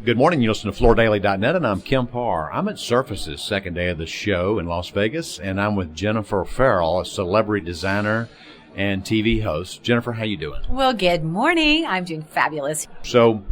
Good morning. You listen to FloorDaily.net, and I'm Kemp Harr. I'm at Surface's second day of the show in Las Vegas, and I'm with Jennifer Farrell, a celebrity designer and TV host. Jennifer, how you doing? Well, good morning. I'm doing fabulous. So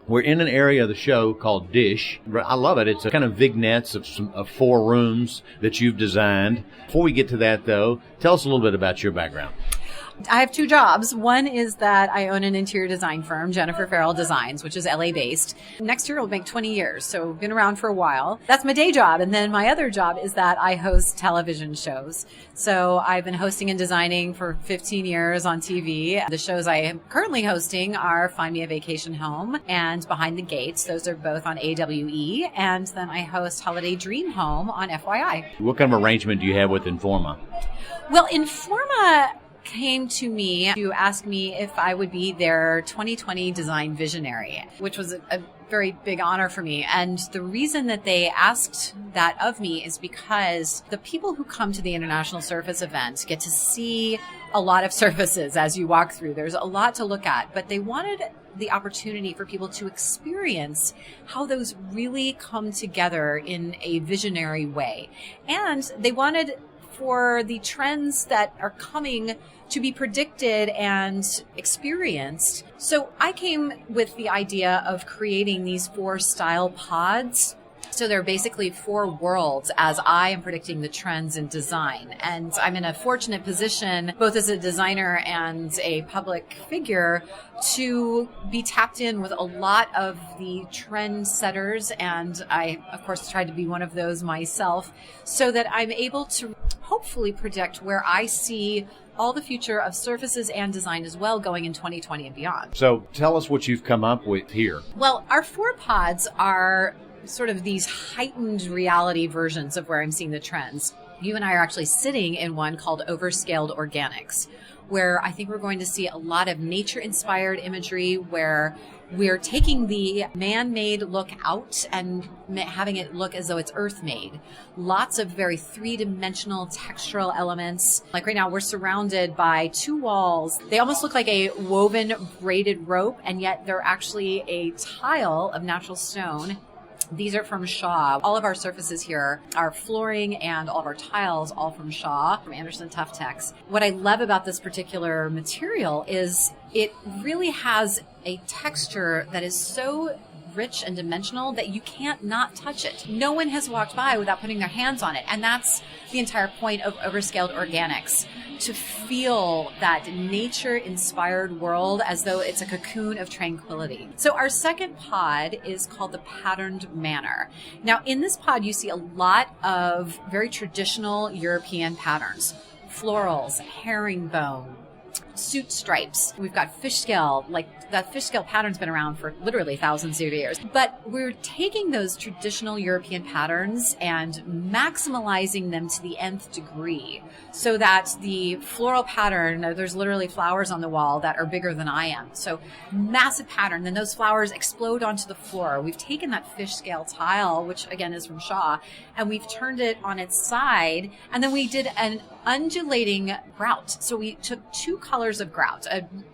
we're in an area of the show called Dish. I love it. It's a kind of vignettes of 4 rooms that you've designed. Before we get to that, though, tell us a little bit about your background. I have 2 jobs. One is that I own an interior design firm, Jennifer Farrell Designs, which is LA-based. Next year will make 20 years, so I've been around for a while. That's my day job. And then my other job is that I host television shows. So I've been hosting and designing for 15 years on TV. The shows I am currently hosting are Find Me a Vacation Home and Behind the Gates. Those are both on AWE. And then I host Holiday Dream Home on FYI. What kind of arrangement do you have with Informa? Well, Informa came to me to ask me if I would be their 2020 design visionary, which was a very big honor for me. And the reason that they asked that of me is because the people who come to the International Surface event get to see a lot of surfaces as you walk through. There's a lot to look at, but they wanted the opportunity for people to experience how those really come together in a visionary way. And they wanted for the trends that are coming to be predicted and experienced. So I came with the idea of creating these 4 style pods. So they're basically 4 worlds as I am predicting the trends in design. And I'm in a fortunate position, both as a designer and a public figure, to be tapped in with a lot of the trend setters. And I, of course, tried to be one of those myself so that I'm able to hopefully predict where I see all the future of surfaces and design as well going in 2020 and beyond. So tell us what you've come up with here. Well, our 4 pods are sort of these heightened reality versions of where I'm seeing the trends. You and I are actually sitting in one called Overscaled Organics, where I think we're going to see a lot of nature-inspired imagery where we're taking the man-made look out and having it look as though it's earth-made. Lots of very 3-dimensional textural elements. Like right now, we're surrounded by 2 walls. They almost look like a woven braided rope, and yet they're actually a tile of natural stone. These are from Shaw. All of our surfaces here, our flooring and all of our tiles, all from Shaw, from Anderson Tuftex. What I love about this particular material is it really has a texture that is so rich and dimensional that you can't not touch it. No one has walked by without putting their hands on it. And that's the entire point of Overscaled Organics, to feel that nature-inspired world as though it's a cocoon of tranquility. So our second pod is called the Patterned Manor. Now, in this pod, you see a lot of very traditional European patterns. Florals, herringbone, suit stripes. We've got fish scale, like that fish scale pattern's been around for literally thousands of years. But we're taking those traditional European patterns and maximalizing them to the nth degree so that the floral pattern, there's literally flowers on the wall that are bigger than I am. So massive pattern, then those flowers explode onto the floor. We've taken that fish scale tile, which again is from Shaw, and we've turned it on its side, and then we did an undulating grout. So we took 2 colors of grout.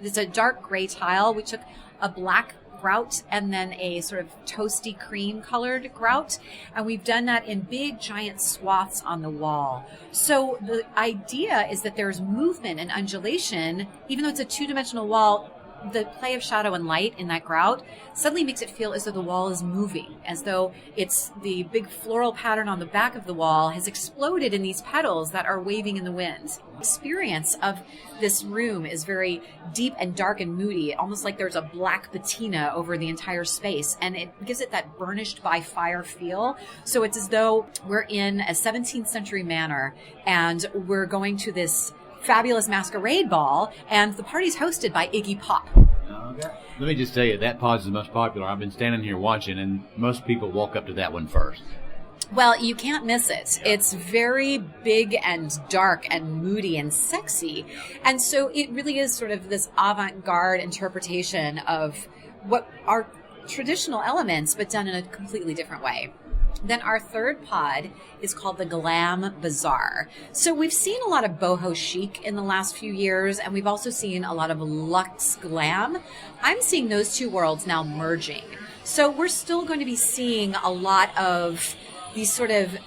It's a dark gray tile. We took a black grout and then a sort of toasty cream colored grout. And we've done that in big giant swaths on the wall. So the idea is that there's movement and undulation, even though it's a 2-dimensional wall. The play of shadow and light in that grout suddenly makes it feel as though the wall is moving, as though it's the big floral pattern on the back of the wall has exploded in these petals that are waving in the wind. The experience of this room is very deep and dark and moody, almost like there's a black patina over the entire space, and it gives it that burnished by fire feel. So it's as though we're in a 17th century manor and we're going to this fabulous masquerade ball, and the party's hosted by Iggy Pop. Okay. Let me just tell you, that pod is the most popular. I've been standing here watching, and most people walk up to that one first. Well, you can't miss it. It's very big and dark and moody and sexy. And so it really is sort of this avant-garde interpretation of what are traditional elements, but done in a completely different way. Then our third pod is called the Glam Bazaar. So we've seen a lot of boho chic in the last few years, and we've also seen a lot of luxe glam. I'm seeing those 2 worlds now merging. So we're still going to be seeing a lot of these sort of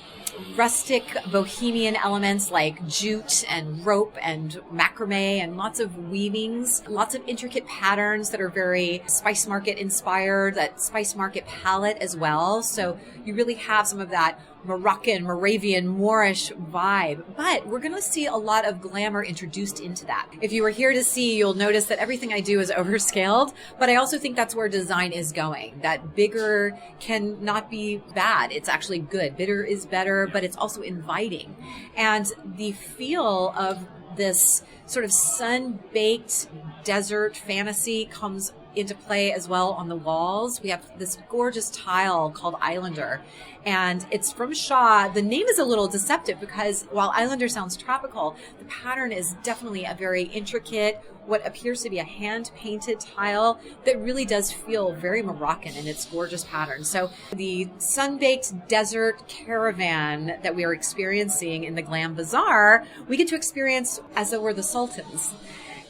rustic bohemian elements like jute and rope and macrame and lots of weavings, lots of intricate patterns that are very Spice Market inspired, that Spice Market palette as well. So you really have some of that Moroccan, Moravian, Moorish vibe, but we're going to see a lot of glamour introduced into that. If you were here to see, you'll notice that everything I do is overscaled, but I also think that's where design is going, that bigger can not be bad. It's actually good. Bigger is better, but it's also inviting. And the feel of this sort of sun-baked desert fantasy comes into play as well on the walls. We have this gorgeous tile called Islander, and it's from Shaw. The name is a little deceptive because while Islander sounds tropical, the pattern is definitely a very intricate, what appears to be a hand-painted tile that really does feel very Moroccan in its gorgeous pattern. So the sun-baked desert caravan that we are experiencing in the Glam Bazaar, we get to experience as though we're the sultans.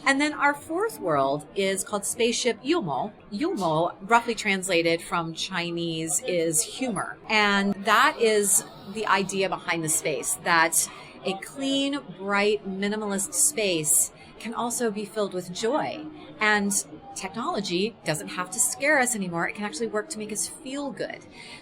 And then our fourth world is called Spaceship Yumo. Yumo, roughly translated from Chinese, is humor. And that is the idea behind the space, that a clean, bright, minimalist space can also be filled with joy. And technology doesn't have to scare us anymore. It can actually work to make us feel good.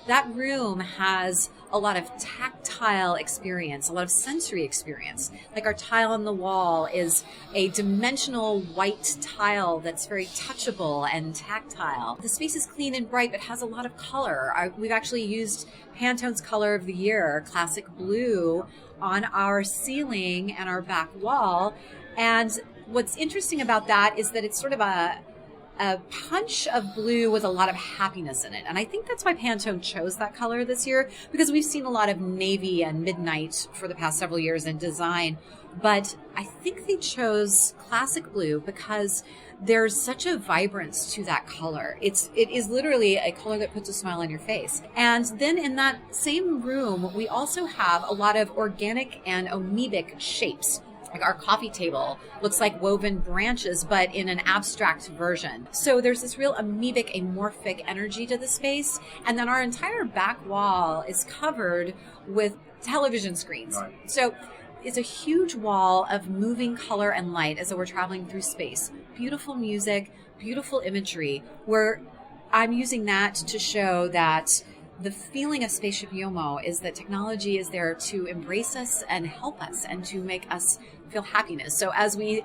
That room has a lot of tactile experience, a lot of sensory experience. Like our tile on the wall is a dimensional white tile that's very touchable and tactile. The space is clean and bright, but has a lot of color. We've actually used Pantone's color of the year, classic blue, on our ceiling and our back wall. And what's interesting about that is that it's sort of a punch of blue with a lot of happiness in it. And I think that's why Pantone chose that color this year, because we've seen a lot of navy and midnight for the past several years in design. But I think they chose classic blue because there's such a vibrance to that color. It is literally a color that puts a smile on your face. And then in that same room, we also have a lot of organic and amoebic shapes. Like our coffee table looks like woven branches, but in an abstract version. So there's this real amoebic, amorphic energy to the space. And then our entire back wall is covered with television screens. Right. So it's a huge wall of moving color and light as though we're traveling through space. Beautiful music, beautiful imagery, where I'm using that to show that the feeling of Spaceship Yomo is that technology is there to embrace us and help us and to make us feel happiness. So as we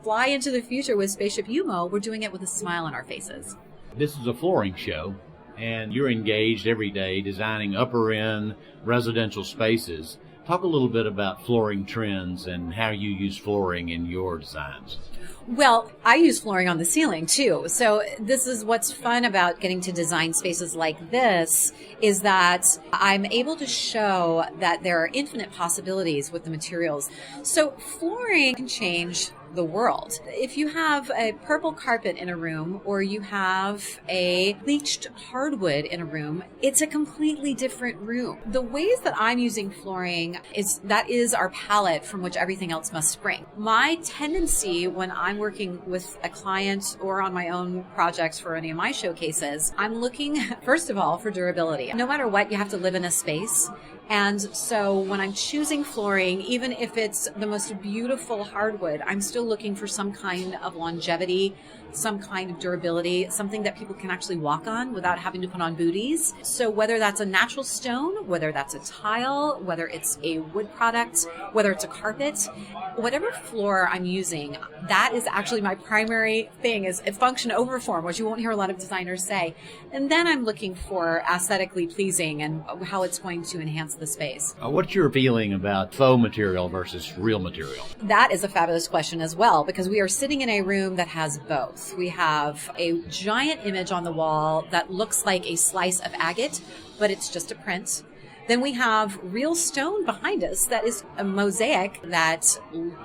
fly into the future with Spaceship Yomo, we're doing it with a smile on our faces. This is a flooring show, and you're engaged every day designing upper-end residential spaces. Talk a little bit about flooring trends and how you use flooring in your designs. Well, I use flooring on the ceiling too. So this is what's fun about getting to design spaces like this, is that I'm able to show that there are infinite possibilities with the materials. So flooring can change the world. If you have a purple carpet in a room or you have a bleached hardwood in a room, it's a completely different room. The ways that I'm using flooring is our palette from which everything else must spring. My tendency when I'm working with a client or on my own projects for any of my showcases, I'm looking, first of all, for durability. No matter what, you have to live in a space. And so when I'm choosing flooring, even if it's the most beautiful hardwood, I'm still looking for some kind of longevity, some kind of durability, something that people can actually walk on without having to put on booties. So whether that's a natural stone, whether that's a tile, whether it's a wood product, whether it's a carpet, whatever floor I'm using, that is actually my primary thing, is a function over form, which you won't hear a lot of designers say. And then I'm looking for aesthetically pleasing and how it's going to enhance the space. What's your feeling about faux material versus real material? That is a fabulous question as well, because we are sitting in a room that has both. We have a giant image on the wall that looks like a slice of agate, but it's just a print. Then we have real stone behind us that is a mosaic that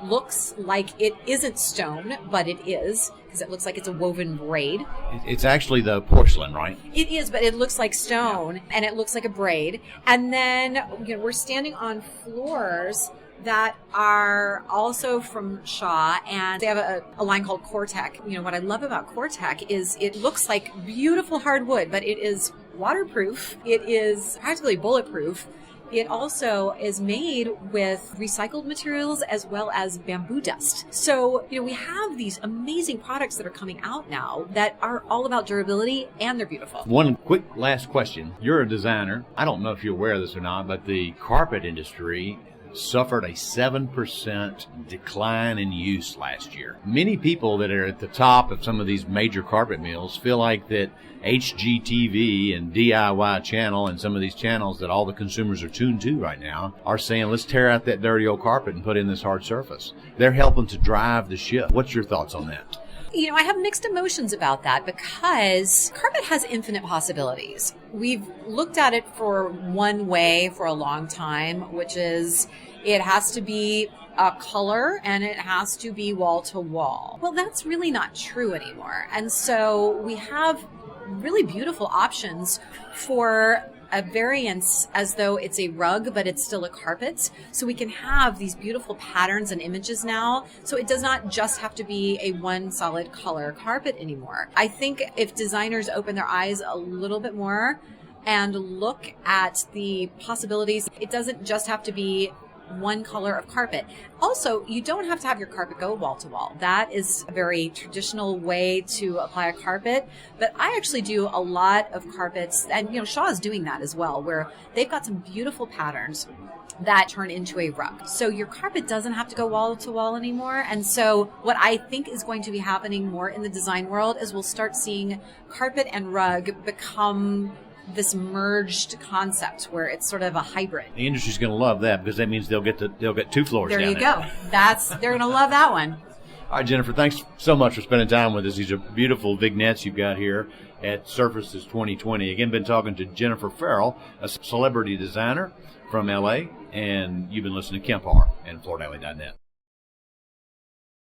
looks like it isn't stone, but it is, because it looks like it's a woven braid. It's actually the porcelain, right? It is, but it looks like stone, and it looks like a braid. And then we're standing on floors that are also from Shaw, and they have a line called Core-Tech. You know, what I love about Core-Tech is it looks like beautiful hardwood, but it is waterproof. It is practically bulletproof. It also is made with recycled materials as well as bamboo dust. So, you know, we have these amazing products that are coming out now that are all about durability, and they're beautiful. One quick last question. You're a designer. I don't know if you're aware of this or not, but the carpet industry suffered a 7% decline in use last year. Many people that are at the top of some of these major carpet mills feel like that HGTV and DIY channel and some of these channels that all the consumers are tuned to right now are saying, let's tear out that dirty old carpet and put in this hard surface. They're helping to drive the ship. What's your thoughts on that? You know, I have mixed emotions about that because carpet has infinite possibilities. We've looked at it for one way for a long time, which is it has to be a color and it has to be wall to wall. Well, that's really not true anymore. And so we have really beautiful options for a variance as though it's a rug, but it's still a carpet. So we can have these beautiful patterns and images now. So it does not just have to be a one solid color carpet anymore. I think if designers open their eyes a little bit more and look at the possibilities, it doesn't just have to be one color of carpet. Also, you don't have to have your carpet go wall to wall. That is a very traditional way to apply a carpet, but I actually do a lot of carpets, and you know, Shaw is doing that as well, where they've got some beautiful patterns that turn into a rug. So your carpet doesn't have to go wall to wall anymore. And so what I think is going to be happening more in the design world is we'll start seeing carpet and rug become this merged concept where it's sort of a hybrid. The industry's going to love that because that means they'll get 2 floors there. Down You go. They're going to love that one. All right, Jennifer, thanks so much for spending time with us. These are beautiful vignettes you've got here at Surfaces 2020. Again, been talking to Jennifer Farrell, a celebrity designer from LA, and you've been listening to Kemp Harr and FloorDaily.net.